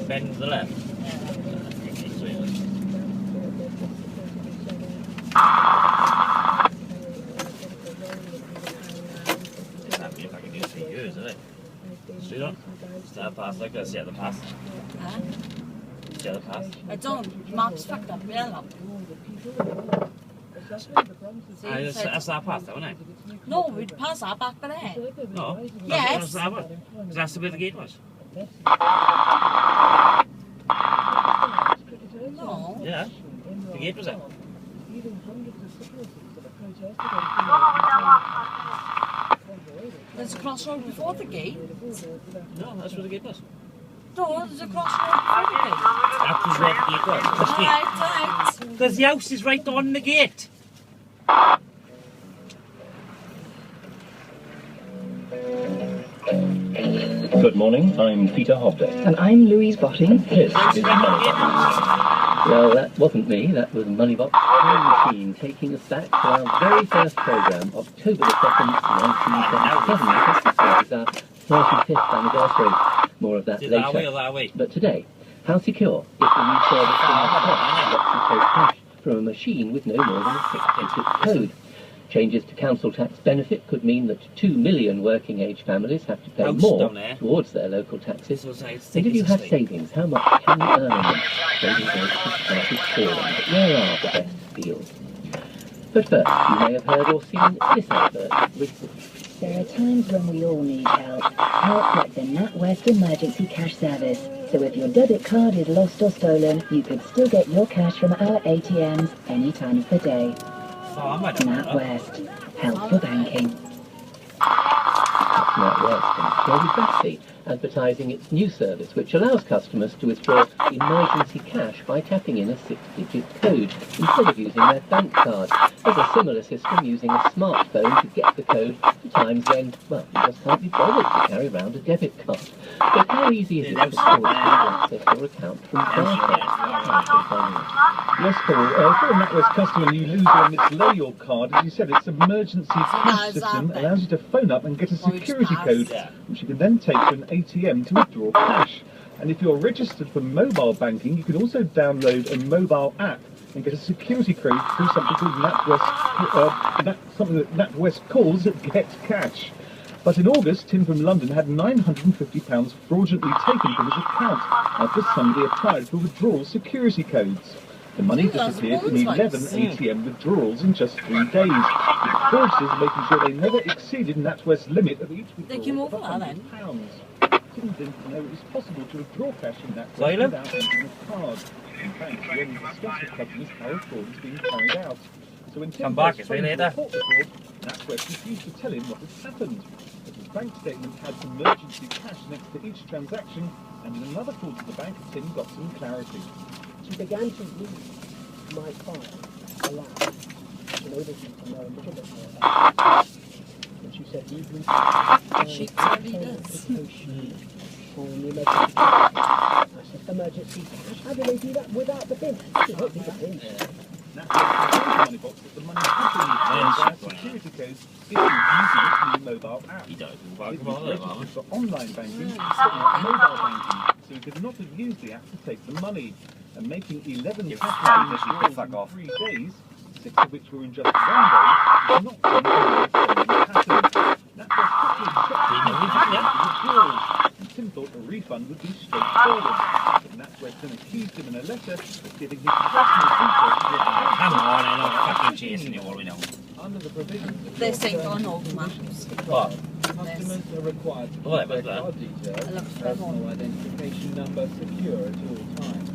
bend to the left. That'd be if I could do 3 years, isn't it? Straight on. Start past like this, yeah, the pass. Huh? Yeah, the pass. I don't. Maps fucked up. Yeah, That's that pass, though, isn't it? no, we'd pass that back there. No. Yes. Because that's where the gate was. No. Yeah. The gate was there. There's a crossroad before the gate. No, that's where the gate was. No, there's a crossroad before the gate. That was where the gate was. Right. Because the house is right on the gate. Good morning, I'm Peter Hobday. And I'm Louise Botting. This is Moneybox. Well, that wasn't me, that was Moneybox Time Machine taking us back to our very first programme, October the 2nd, 1977. This is our 35th anniversary. More of that Is it that way or later. that way? But today, how secure is the new service from cash from a machine with no more than a 6-digit code? Changes to council tax benefit could mean that 2 million working-age families have to pay House more down there. towards their local taxes. So it's And if you have estate. savings, how much can you earn on them? Savings rates have started falling, but where are the best deals? But first, you may have heard or seen this advert recently. There are times when we all need help. Help like the NatWest Emergency Cash Service. So if your debit card is lost or stolen, you could still get your cash from our ATMs any time of the day. Oh, I might have done that. NatWest. Help for banking. NatWest and Shirley Bassey advertising its new service, which allows customers to withdraw emergency cash by tapping in a 6-digit code instead of using their bank card. There's a similar system using a smartphone to get the code to times when, well, you just can't be bothered to carry around a debit card. But how easy is it for fraudsters to access your account from Barclays? Yes, Paul. For a NatWest customer and you lose or mislay your card, as you said, its emergency cash system allows you to phone up and get a security code, which you can then take to an ATM to withdraw cash. And if you're registered for mobile banking, you can also download a mobile app and get a security code through something called NatWest, something that NatWest calls Get Cash. But in August, Tim from London had £950 fraudulently taken from his account after somebody applied for withdrawal security codes. The money disappeared in 11 ATM withdrawals in just 3 days, with fraudsters making sure they never exceeded NatWest's limit of each They came withdrawal over of that then. £100. Tim didn't know it was possible to withdraw cash in NatWest without using a card. In fact, we only discussed with customers how fraud was being carried out. So when Tim Come back, was it's trying way to later. report the fraud, NatWest refused to tell him what had happened. But his bank statement had emergency cash next to each transaction, and in another call to the bank, Tim got some clarity. She began to read my file aloud, enabled me to know a little bit more about it. And she said, "You've reached She clearly does. on the emergency cash." I said, "Emergency cash? How do they do that without the pin?" She don't need the pin. NatWest told the money box that the money had been security codes issued using its new mobile app. He does. It was registered for online banking, but not mobile banking, so he could not have used the app to take the money. And making 11 cash withdrawals in 3 days, 6 of which were in just 1 day, was not something that pattern. NatWest quickly checked the withdrawals, and Tim thought a refund would be straightforward. But NatWest then accused him in a letter of giving his personal details to a Come on, I'm not fucking chasing you all we know. under the provisions of They're saying on old maps. What? customers are required to Well, keep their that was that. card I details looked and for a personal home. identification number secure at all times.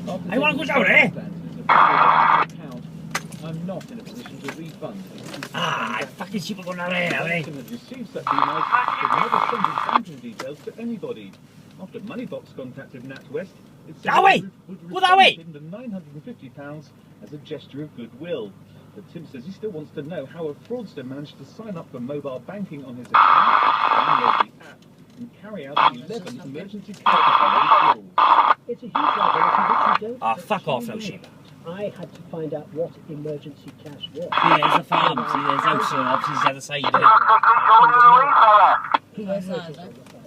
After I wanna taking go down, eh? circumstances of my account, I'm not in a position to refund. Fucking people going down there now, eh? Has received such emails but never sent his banking details to anybody. After Moneybox contacted NatWest, it said That way! it would Go that way! refund him the £950 as a gesture of goodwill. But Tim says he still wants to know how a fraudster managed to sign up for mobile banking on his account, download the app, and carry out 11 emergency cash withdrawals. It's a huge liability which you don't Ah, fuck off now, actually sheep. know. I had to find out what emergency cash was. See, there's the farm. See, there's house and obviously the other side. Whoever it is on the phone.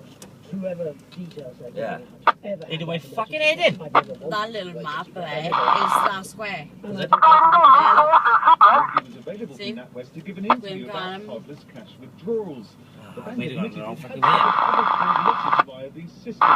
whoever details that. Yeah. Ever Into my had that fucking relationship, head in. I'd never want That to little map relationship with there is anybody. that square. Is it? It was available See? from NatWest to give an interview We've about got cardless cash withdrawals. The I bank made it on admitted the wrong it fucking had way. public via these systems.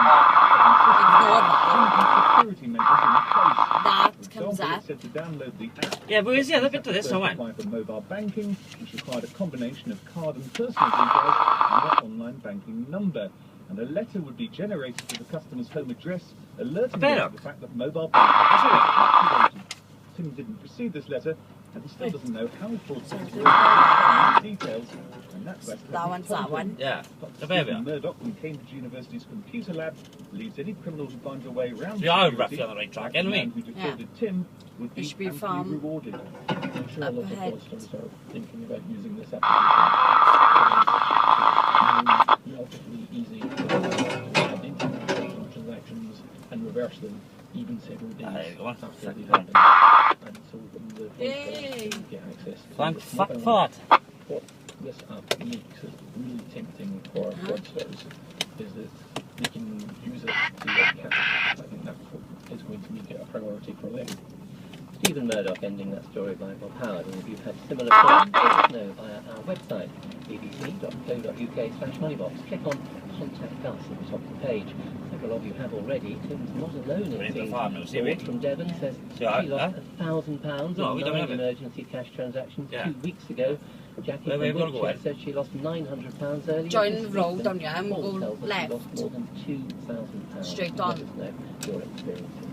Ignore Security measures in place. That For comes example, it up. said to download the app. Yeah, but where's the other bit to this, First no one? apply for mobile banking, which required a combination of card and personal details and their online banking number. And a letter would be generated to the customer's home address, alerting them to the fact that mobile banking was activated. Tim didn't receive this letter, and he still doesn't know how fraudsters were details. And that's That one's that one. Yeah. Dr. The baby. Stephen Murdoch from Cambridge University's computer lab believes any criminal who finds a way around We are security, roughly on the right track, like the aren't we? man who defrauded Tim, would be It should be amply from rewarded. I'm sure a lot of ahead. fraudsters are thinking about using this application. It's relatively easy to identify transactions and reverse them even several days There you go. after they've Second. happened. And so the Yay. fraudsters get access to Thank it. fuck for that. What this app makes it really tempting for fraudsters is that they can use it to get cash. I think that's what is going to make it a priority for them. Stephen Murdoch ending that story by Bob Howard, and if you've had similar problems, let us know via our website, bbc.co.uk/moneybox. Click on Contact Us at the top of the page. Several of you have already. Tim's not alone, We're it in the seems. farm now, see we? Dawn from Devon says she Yeah, lost £1,000 No, in we don't 9 have it. emergency cash transactions Yeah. 2 weeks ago. Jackie Where we've from got to go, Wiltshire says she lost £900 earlier Join this the week, road, and don't you, and Paul go tells us she left. lost more than £2,000. Straight on. Let us know your experiences.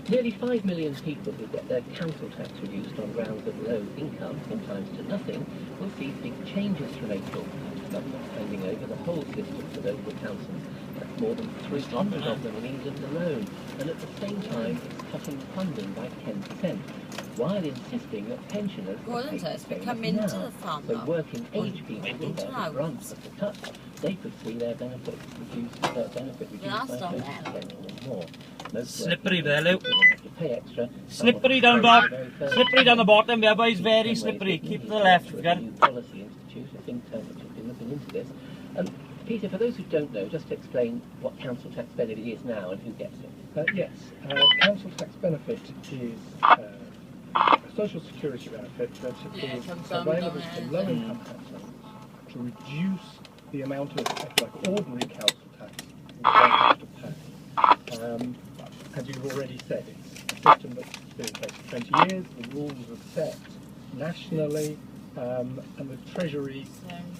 Nearly 5 million people who get their council tax reduced on grounds of low income, sometimes to nothing, will see big changes from April. Government handing over the whole system to local councils. That's more than 300 of them in England alone. And at the same time, it's cutting funding by 10%, while insisting that pensioners Go pay on, the sis, we same come as into now. the farm So now. working age people Into will bear the the brunt house. of the cut. They could see their benefit reduced by that's not 20% or more. Most Slippery working there, age Luke. people will have to pay extra. Slippery down Bob. bottom. Slippery down the bottom there, boys. Very slippery. Keep to the left if you A can. new policy institute, a think tank which has been looking into this. Peter, for those who don't know, just explain what council tax benefit is now and who gets it. Yes, council tax benefit is a social security benefit that Yeah, is comes from available the- to low-income households to reduce the amount of like ordinary council tax that they have to pay. As you've already said, it's a system that's been in place for 20 years. The rules are set nationally, and the Treasury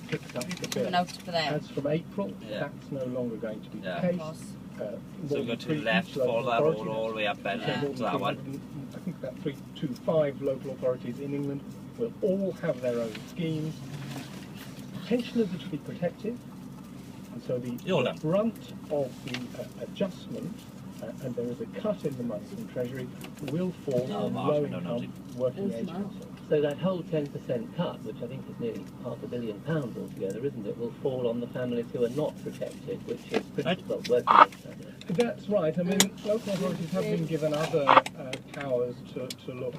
picks up the Coming bill. out for them. As from April, Yeah. that's no longer going to be Yeah. the case. Cross. So More we than go to three the left, each local follow that road authority, all the way up and Yeah. to that one. I think about 3 to 5 local authorities in England will all have their own schemes. Pensioners are to be protected, and so the You're done. brunt of the adjustment, and there is a cut in the money from Treasury, will fall Oh, on Mark, no, low-income working age households. So that whole 10% cut, which I think is nearly £500 million altogether, isn't it, will fall on the families who are not protected, which is pretty well working age families. That's right. I mean, local authorities have been given other powers to look,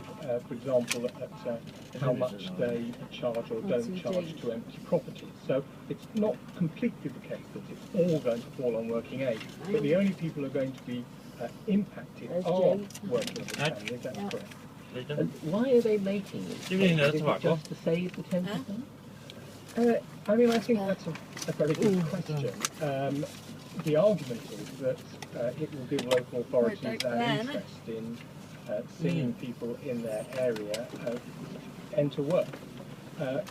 for example, at how much they charge or don't charge to empty properties. So it's not completely the case that it's all going to fall on working age, but the only people who are going to be impacted are working age families. That's correct. And why are they making it? Do you really know Is it tobacco? just to save the 10%? I mean, I think that's a very good question. The argument is that it will give local authorities an interest in seeing people in their area enter work.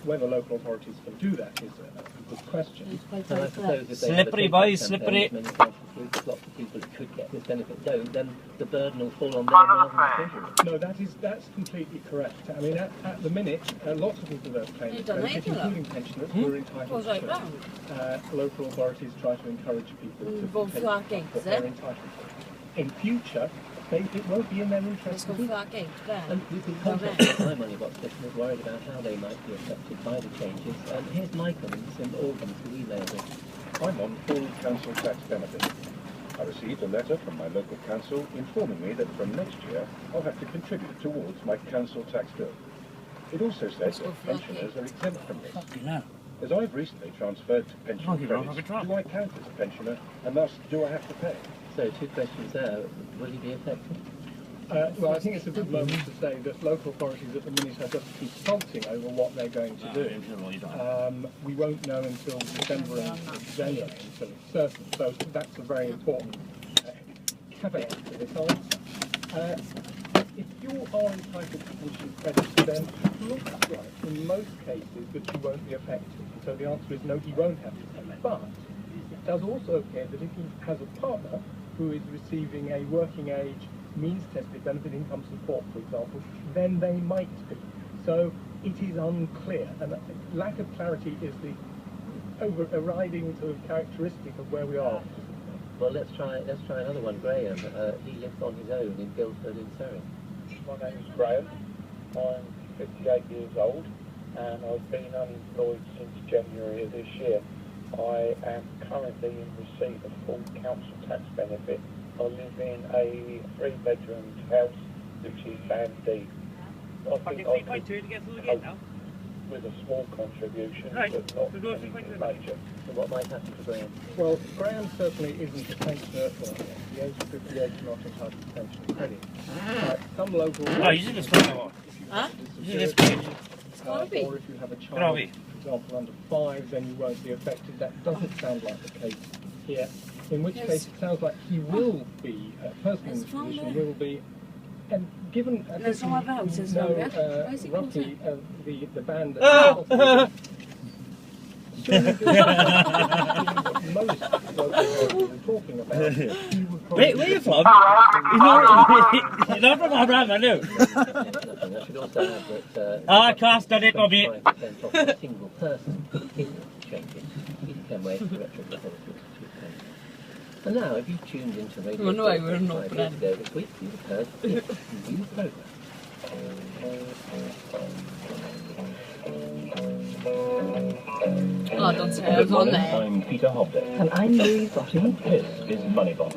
Whether local authorities can do that is a good question. And I suppose if they Slippery, have a boys, campaign, slippery. as many councils do, there's lots of people who could get this benefit don't, then the burden will fall on them rather than the Treasury. No, that's completely correct. I mean, at the minute, lots of people don't claim this don't benefit, make it, including pensioners who are entitled Goes right to round. it. Local authorities try to encourage people to Both take flat gates, what eh? they're entitled to. In future, it won't be in their Let's interest go to do for that. that gate there. And we've been contacted by Money Box listeners worried about how they might be affected by the changes. Here's Michael in St Albans who emailed us. I'm on full council tax benefit. I received a letter from my local council informing me that from next year I'll have to contribute towards my council tax bill. It also says that pensioners are exempt from this. Fucking hell. As I've recently transferred to pension Oh, you're wrong, credits, I've been do I count as a pensioner, and thus do I have to pay? So, two questions there. Will he be affected? Well, I think it's a good moment to say that local authorities at the minute are just consulting over what they're going to do. We won't know until December and January until it's certain. So that's a very important caveat to this answer. If you are entitled to pension credits, then it looks like in most cases that you won't be affected. So the answer is no, he won't have to pay. But it does also appear that if he has a partner who is receiving a working age means-tested benefit income support, for example, then they might be. So it is unclear, and lack of clarity is the overriding sort of characteristic of where we are. Well, let's try another one. Graham, he lives on his own in Guildford in Surrey. My name is Graham. I'm 58 years old, and I've been unemployed since January of this year. I am currently in receipt of full council tax benefit. I live in a 3-bedroom house, which is Band D. I think I could to get through cope with a small contribution, Right. but not anything major. So what might happen to Graham? Well, Graham certainly isn't a pensioner. Well, the age of 58 is not entitled to pension credit. Some local... Oh, you should just put that on. Huh? You should just put it. gotta be. Or if you have a child, Gotta be. for example, under 5, then you won't be affected. That doesn't sound like the case here. In which Yes. case, it sounds like he will be, a person in this It's from position there. will be, and given, I There's think no you other houses know, around there. Where's he called roughly the band Ah! that surely most local authorities are talking about, he would probably... Where are you from? You're not from Abraham, I know. I should also add that I can't stand it, Bobby. 25% off a single person isn't changing. You can wait for retro policy. And now, if you tuned into Radio Well, no, I 4 will not, 5 but years ago this week, you've heard this new programme. Oh, don't say I was on there. I'm Peter Hobday. And I'm Louise Bottom. This is Moneybox.